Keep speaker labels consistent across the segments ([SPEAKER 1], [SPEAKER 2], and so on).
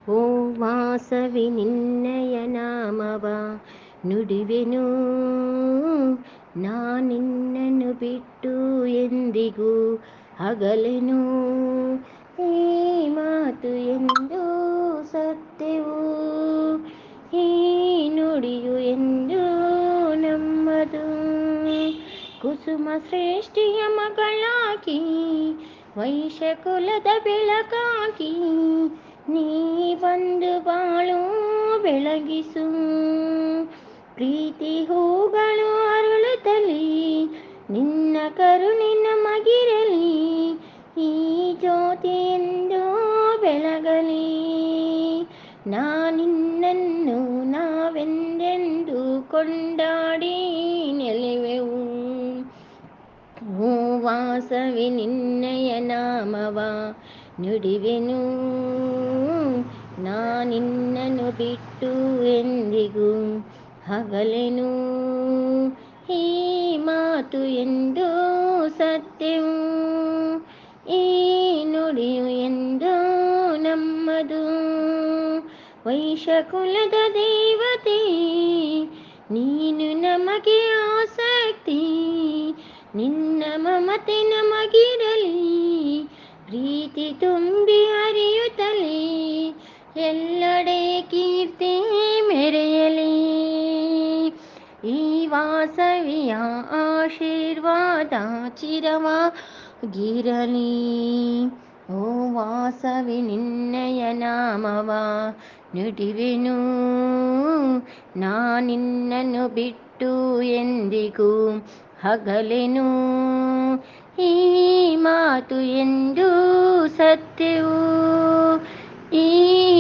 [SPEAKER 1] ಓ ವಾಸವಿ ನಿನ್ನಯ ನಾಮವ ನುಡಿವೆನು, ನಾನಿನ್ನನ್ನು ಬಿಟ್ಟು ಎಂದಿಗೂ ಅಗಲೆನು. ಈ ಮಾತು ಎಂದು ಸತ್ಯವು, ಈ ನುಡಿಯು ಎಂದು ನಮ್ಮದು. ಕುಸುಮ ಶ್ರೇಷ್ಠಿಯ ಮಗಳಾಗಿ, ವೈಶ್ಯ ಕುಲದ ಬೆಳಕಾಗಿ, ನೀ ಬಂದು ಬಾಳು ಬೆಳಗಿಸು. ಪ್ರೀತಿ ಹೂಗಳು ಅರಳುತ್ತಲಿ, ನಿನ್ನ ಕರುಣೆ ನಮಗಿರಲಿ. ಈ ಜ್ಯೋತಿ ಎಂದು ಬೆಳಗಲಿ, ನಾನಿನ್ನನ್ನು ನಾವೆಂದೆಂದು ಕೊಂಡಾಡಿ ನೆಲೆವೆವು. ಓ ವಾಸವಿ ನಿನ್ನಯ ನಾಮವ ನುಡಿವೆನು, ನಾನಿನ್ನನ್ನು ಬಿಟ್ಟು ಎಂದಿಗೂ ಅಗಲೆನು. ಈ ಮಾತು ಎಂದು ಸತ್ಯವು, ಈ ನುಡಿಯು ಎಂದು ನಮ್ಮದು. ವೈಶ್ಯ ಕುಲದ ದೇವತೆ ನೀನು ನಮಗೆ ಆಸಕ್ತಿ, ನಿನ್ನ ಮಮತೆ ನಮಗಿರಲಿ. ಪ್ರೀತಿ ತುಂಬಿ ಹರಿಯುತ್ತಲೇ ಎಲ್ಲೆಡೆ ಕೀರ್ತಿ ಮೆರೆಯಲಿ. ಈ ವಾಸವಿಯ ಆಶೀರ್ವಾದ ಚಿರವಾಗಿರಲಿ. ಓ ವಾಸವಿ ನಿನ್ನಯ ನಾಮವ ನುಡಿವೆನು, ನಾನಿನ್ನನ್ನು ಬಿಟ್ಟು ಎಂದಿಗೂ ಅಗಲೆನು. ಈ ಮಾತು ಎಂದು ಸತ್ಯವು, ಈ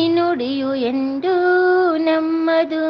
[SPEAKER 1] ನುಡಿಯು ಎಂದು ನಮ್ಮದು.